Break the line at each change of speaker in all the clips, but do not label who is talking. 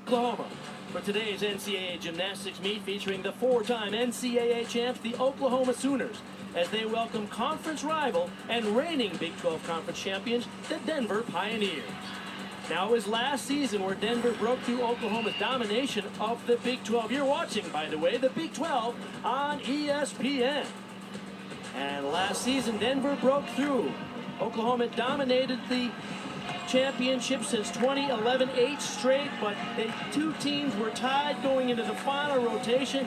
Oklahoma for today's NCAA gymnastics meet featuring the four-time NCAA champs, the Oklahoma Sooners, as they welcome conference rival and reigning Big 12 conference champions, the Denver Pioneers. Now, it was last season where Denver broke through Oklahoma's domination of the Big 12. You're watching, by the way, the Big 12 on ESPN. And last season, Denver broke through. Oklahoma dominated the championship since 2011, 8 straight, but the two teams were tied going into the final rotation,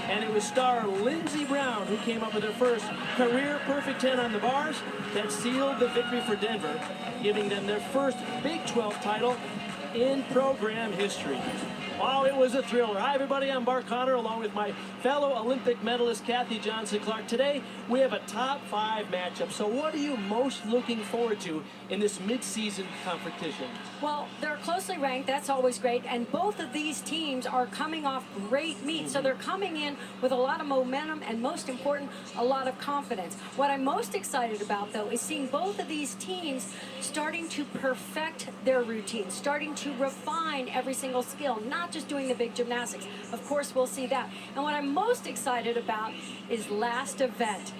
and it was star Lindsey Brown who came up with her first career perfect 10 on the bars that sealed the victory for Denver, giving them their first Big 12 title in program history. Wow, it was a thriller. Hi, everybody. I'm Bart Connor, along with my fellow Olympic medalist, Kathy Johnson-Clark. Today, we have a top 5 matchup. So what are you most looking forward to in this mid-season competition?
Well, they're closely ranked. That's always great. And both of these teams are coming off great meets. So they're coming in with a lot of momentum and, most important, a lot of confidence. What I'm most excited about, though, is seeing both of these teams starting to perfect their routines, starting to refine every single skill, not just doing the big gymnastics. Of course, we'll see that. And what I'm most excited about is last event.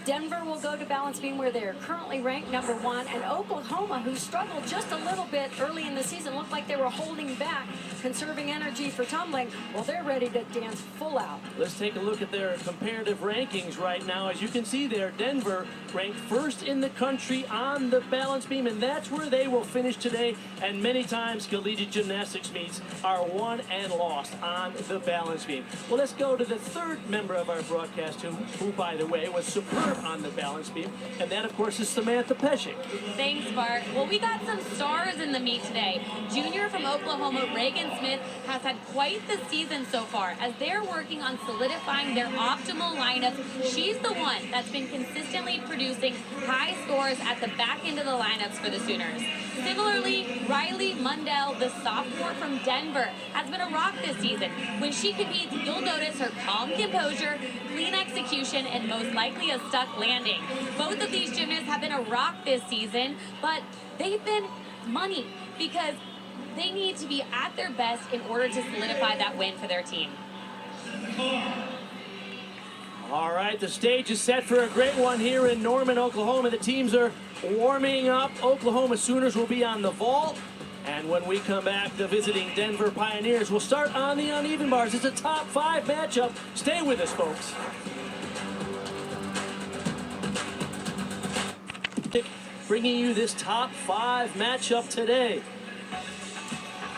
Denver will go to balance beam where they're currently ranked #1, and Oklahoma, who struggled just a little bit early in the season, looked like they were holding back, conserving energy for tumbling. Well, they're ready to dance full out.
Let's take a look at their comparative rankings right now. As you can see there, Denver ranked first in the country on the balance beam, and that's where they will finish today. And many times collegiate gymnastics meets are won and lost on the balance beam. Well, let's go to the third member of our broadcast who by the way, was superb on the balance beam, and that, of course, is Samantha Pescic.
Thanks, Bart. Well, we got some stars in the meet today. Junior from Oklahoma, Reagan Smith, has had quite the season so far as they're working on solidifying their optimal lineups. She's the one that's been consistently producing high scores at the back end of the lineups for the Sooners. Similarly, Riley Mundell, the sophomore from Denver, has been a rock this season. When she competes, you'll notice her calm composure, clean execution, and most likely a stuck landing. Both of these gymnasts have been a rock this season, but they've been money because they need to be at their best in order to solidify that win for their team.
All right, the stage is set for a great one here in Norman, Oklahoma. The teams are warming up. Oklahoma Sooners will be on the vault. And when we come back, the visiting Denver Pioneers will start on the uneven bars. It's a top 5 matchup. Stay with us, folks. Bringing you this top 5 matchup today.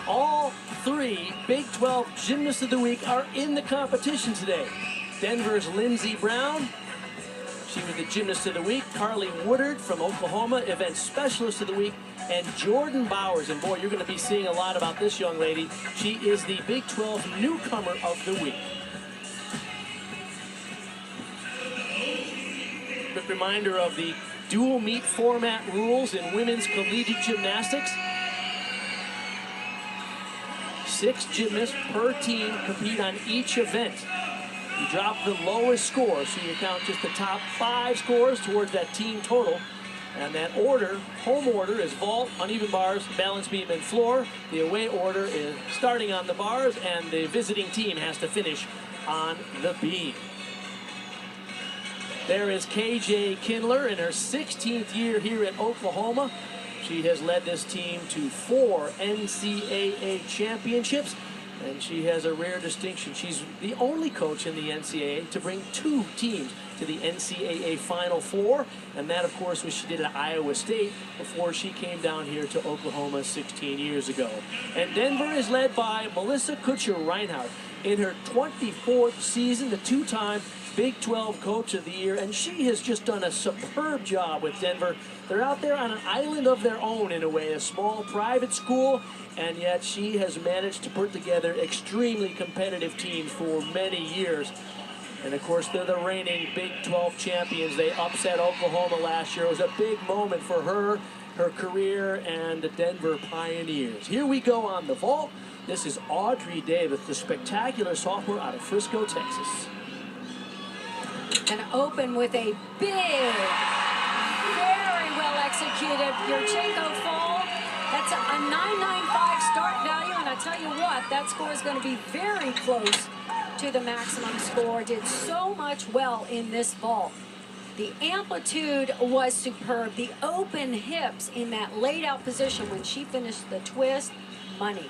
All 3 Big 12 Gymnasts of the Week are in the competition today. Denver's Lindsey Brown, she was the Gymnast of the Week. Carly Woodard from Oklahoma, Event Specialist of the Week. And Jordan Bowers, and boy, you're going to be seeing a lot about this young lady. She is the Big 12 Newcomer of the Week. Quick reminder of the dual meet format rules in women's collegiate gymnastics. 6 gymnasts per team compete on each event. You drop the lowest score, so you count just the top 5 scores towards that team total. And that order, home order, is vault, uneven bars, balance beam, and floor. The away order is starting on the bars, and the visiting team has to finish on the beam. There is KJ Kindler in her 16th year here at Oklahoma. She has led this team to 4 NCAA championships, and she has a rare distinction. She's the only coach in the NCAA to bring 2 teams to the NCAA Final Four, and that, of course, was she did at Iowa State before she came down here to Oklahoma 16 years ago. And Denver is led by Melissa Kutcher-Reinhardt. In her 24th season, the 2-time Big 12 Coach of the Year, and she has just done a superb job with Denver. They're out there on an island of their own, in a way, a small private school, and yet she has managed to put together extremely competitive teams for many years. And of course, they're the reigning Big 12 champions. They upset Oklahoma last year. It was a big moment for her career, and the Denver Pioneers. Here we go on the vault. This is Audrey Davis, the spectacular sophomore out of Frisco, Texas.
And open with a big, very well executed Yurchenko fall. That's a 995 start value, and I tell you what, thought that score is going to be very close to the maximum score. Did so much well in this vault. The amplitude was superb. The open hips in that laid out position when she finished the twist, money.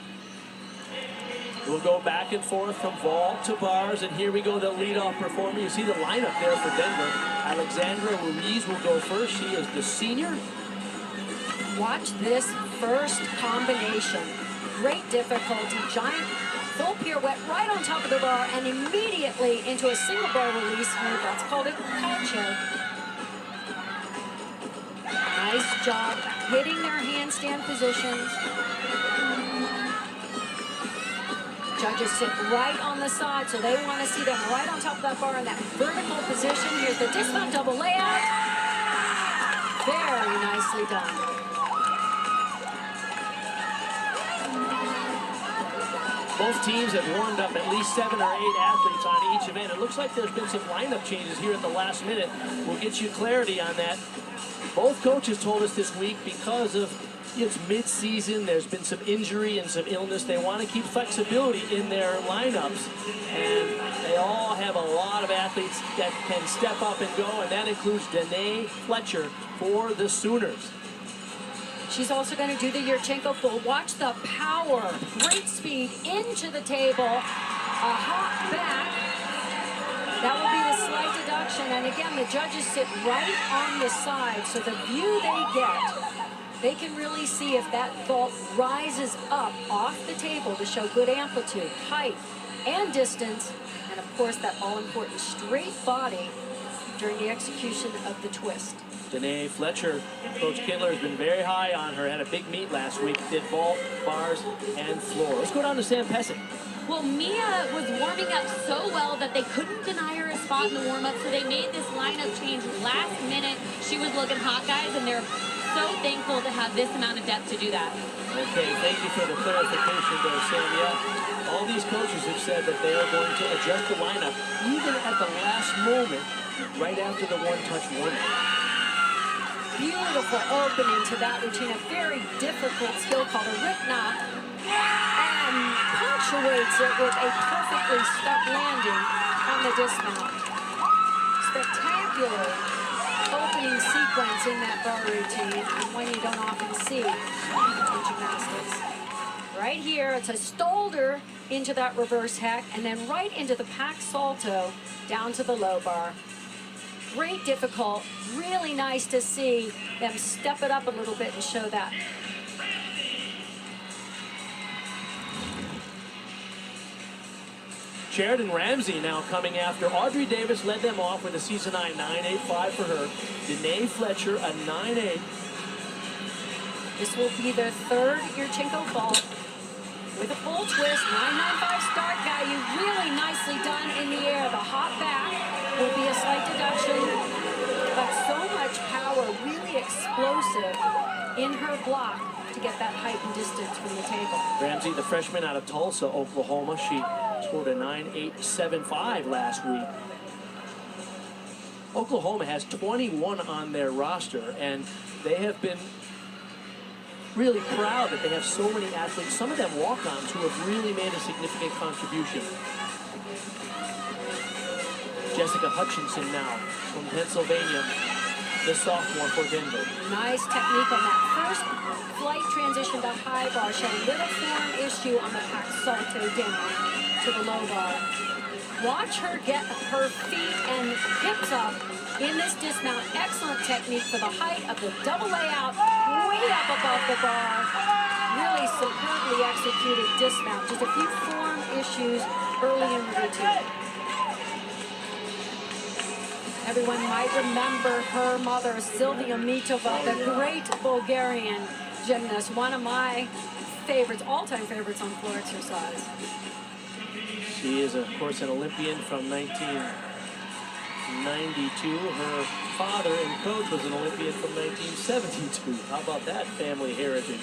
We'll go back and forth from vault to bars, and here we go, the leadoff performer. You see the lineup there for Denver. Alexandra Ruiz will go first. She is the senior.
Watch this first combination. Great difficulty, giant full pirouette right on top of the bar and immediately into a single bar release move. That's called a cacho. Nice job hitting their handstand positions. Judges sit right on the side, so they want to see them right on top of that bar in that vertical position. Here's the dismount double layout. Very nicely done.
Both teams have warmed up at least 7 or 8 athletes on each event. It looks like there's been some lineup changes here at the last minute. We'll get you clarity on that. Both coaches told us this week because of it's mid-season, there's been some injury and some illness. They want to keep flexibility in their lineups. And they all have a lot of athletes that can step up and go, and that includes Danae Fletcher for the Sooners.
She's also going to do the Yurchenko pull. Watch the power, great speed into the table, a hop back. That will be the slight deduction. And again, the judges sit right on the side, so the view they get, they can really see if that vault rises up off the table to show good amplitude, height, and distance, and of course that all-important straight body during the execution of the twist.
Danae Fletcher, Coach Kindler has been very high on her. Had a big meet last week. Did vault, bars, and floor. Let's go down to Sam Pesic.
Well, Mia was warming up so well that they couldn't deny her a spot in the warm-up, so they made this lineup change last minute. She was looking hot, guys, and they're so thankful to have this amount of depth to do that.
Okay, thank you for the clarification there, Sam. Yeah, all these coaches have said that they are going to adjust the lineup, even at the last moment, right after the one-touch warm-up.
Beautiful opening to that routine, a very difficult skill called a ripknot, and punctuates it with a perfectly stuck landing on the dismount. Spectacular opening sequence in that bar routine, and one you don't often see in gymnastics. Right here, it's a stolder into that reverse hack, and then right into the pack salto down to the low bar. Great difficult, really nice to see them step it up a little bit and show that.
Sheridan Ramsey now coming after. Audrey Davis led them off with a season high 9.85 for her. Danae Fletcher a 9.8.
This will be their third Yurchenko vault with a full twist, 9.95 start value, really nicely done in the air. The hop back will be a slight deduction, but so much power, really explosive in her block to get that height and distance from the table.
Ramsey, the freshman out of Tulsa, Oklahoma, she scored a 9.875 last week. Oklahoma has 21 on their roster, and they have been really proud that they have so many athletes, some of them walk-ons, who have really made a significant contribution. Jessica Hutchinson now from Pennsylvania, the sophomore for Denver.
Nice technique on that first flight transition to high bar. She had a little form issue on the pack salto down to the low bar. Watch her get her feet and hips up in this dismount. Excellent technique for the height of the double layout, way up above the bar. Really superbly executed dismount. Just a few form issues early in the routine. Everyone might remember her mother, Sylvia Mitova, the great Bulgarian gymnast, one of my favorites, all-time favorites on floor exercise.
She is, of course, an Olympian from 1992. Her father and coach was an Olympian from 1972. How about that family heritage?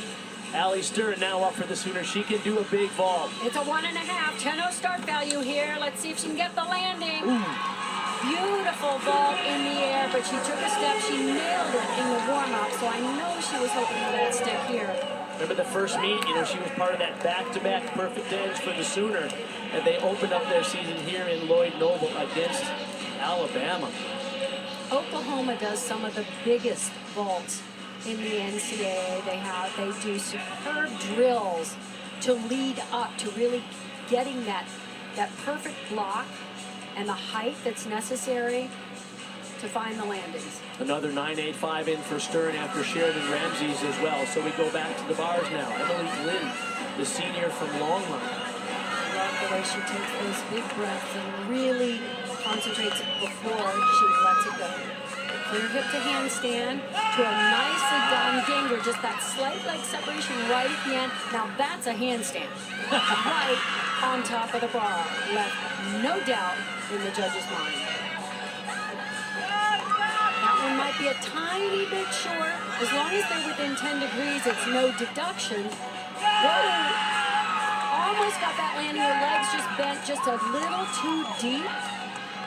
Allie Stern now up for the Sooners. She can do a big vault.
It's a 1.5, 10-0 start value here. Let's see if she can get the landing.
Ooh.
Beautiful vault in the air, but she took a step. She nailed it in the warm-up, so I know she was hoping for that step here.
Remember the first meet, you know, she was part of that back-to-back perfect ends for the Sooner, and they opened up their season here in Lloyd Noble against Alabama.
Oklahoma does some of the biggest vaults in the NCAA. They do superb drills to lead up to really getting that perfect block and the height that's necessary to find the landings.
Another 9.85 in for Stern after Sheridan Ramsey's as well. So we go back to the bars now. Emily Glynn, the senior from Longmont.
I love the way she takes those big breaths and really concentrates before she lets it go. Clear hip to handstand to a nicely done ganger, just that slight leg separation right at the end. Now that's a handstand. Right on top of the bar. Left no doubt in the judge's mind. That one might be a tiny bit short. As long as they're within 10 degrees, it's no deduction. Whoa! Almost got that landing. Her legs just bent just a little too deep.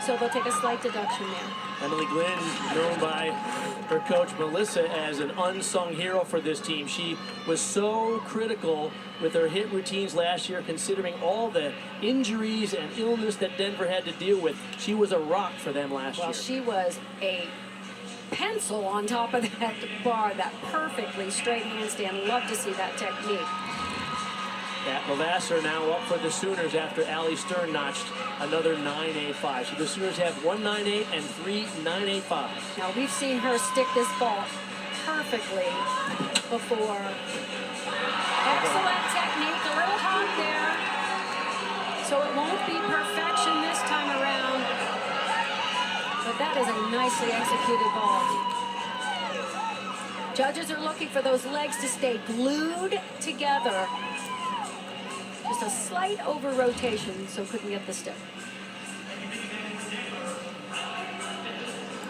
So they'll take a slight deduction there.
Emily Glynn, known by her coach Melissa as an unsung hero for this team. She was so critical with her hit routines last year, considering all the injuries and illness that Denver had to deal with. She was a rock for them last year.
Well, she was a pencil on top of that bar, that perfectly straight handstand. Love to see that technique.
At Levasseur now up for the Sooners after Allie Stern notched another 9.85. So the Sooners have 1.98 and 3.985.
Now we've seen her stick this ball perfectly before. Excellent technique, a little hot there. So it won't be perfection this time around. But that is a nicely executed ball. Judges are looking for those legs to stay glued together. Just a slight over-rotation, so couldn't get the stick.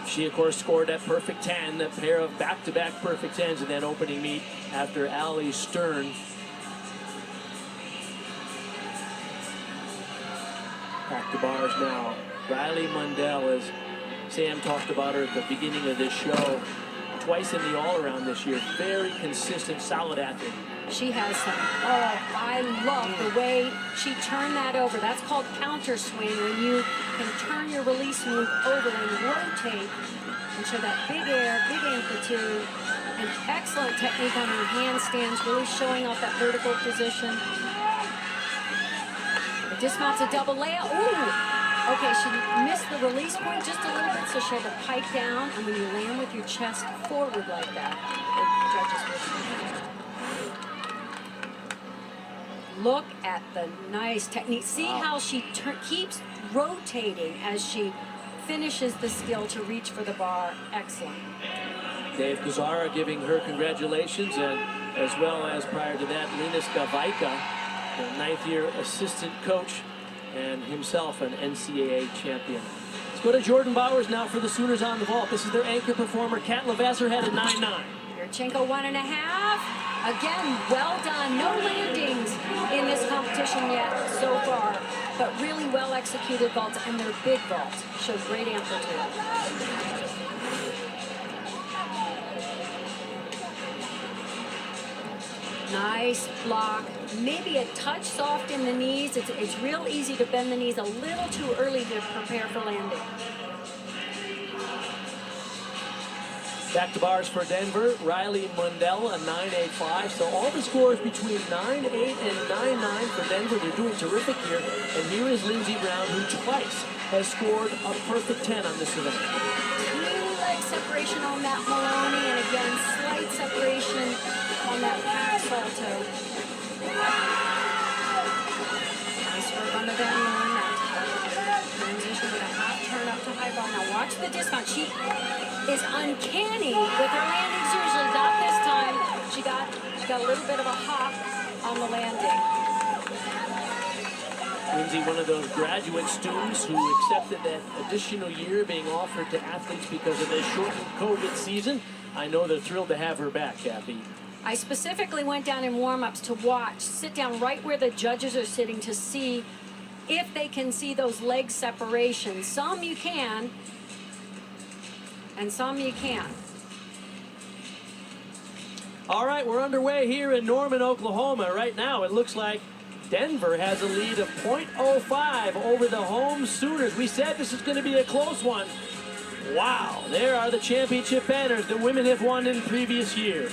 She, of course, scored that perfect 10, that pair of back-to-back perfect 10s in that opening meet after Allie Stern. Back to bars now. Riley Mundell, as Sam talked about her at the beginning of this show, twice in the all-around this year. Very consistent, solid athlete.
She has some, I love the way she turned that over. That's called counter swing, when you can turn your release move over and rotate and show that big air, big amplitude, and excellent technique on her handstands, really showing off that vertical position. The dismount's a double layout. Ooh! Okay, she missed the release point just a little bit, so she had to pike down, and when you land with your chest forward like that, the judges will. Look at the nice technique. See how she keeps rotating as she finishes the skill to reach for the bar. Excellent.
Dave Kazara giving her congratulations, and as well as prior to that, Linus Gavaika, the ninth-year assistant coach, and himself an NCAA champion. Let's go to Jordan Bowers now for the Sooners on the vault. This is their anchor performer. Kat Levasseur had a 9.9.
Yurchenko 1.5. Again, well done. No landings in this competition yet so far, but really well executed vaults, and their big vaults showed great amplitude. Nice block. Maybe a touch soft in the knees. It's real easy to bend the knees a little too early to prepare for landing.
Back to bars for Denver. Riley Mundell, a 9.85. So all the scores between 9.8 and 9.9 for Denver. They're doing terrific here. And here is Lindsey Brown, who twice has scored a perfect 10 on this event.
Little leg separation on that Maloney, and again, slight separation on that pack salto. Nice work on the Van Loon. That transition with a half turn up to high bar. Now watch the dismount. She is uncanny with her landings usually. Not this time. She got a little bit of a hop on the landing.
Lindsay, one of those graduate students who accepted that additional year being offered to athletes because of this shortened COVID season. I know they're thrilled to have her back, Kathy.
I specifically went down in warm-ups to watch, sit down right where the judges are sitting to see if they can see those leg separations. Some you can, and some you can't.
All right, we're underway here in Norman, Oklahoma. Right now, it looks like Denver has a lead of .05 over the home Sooners. We said this is going to be a close one. Wow, there are the championship banners the women have won in previous years.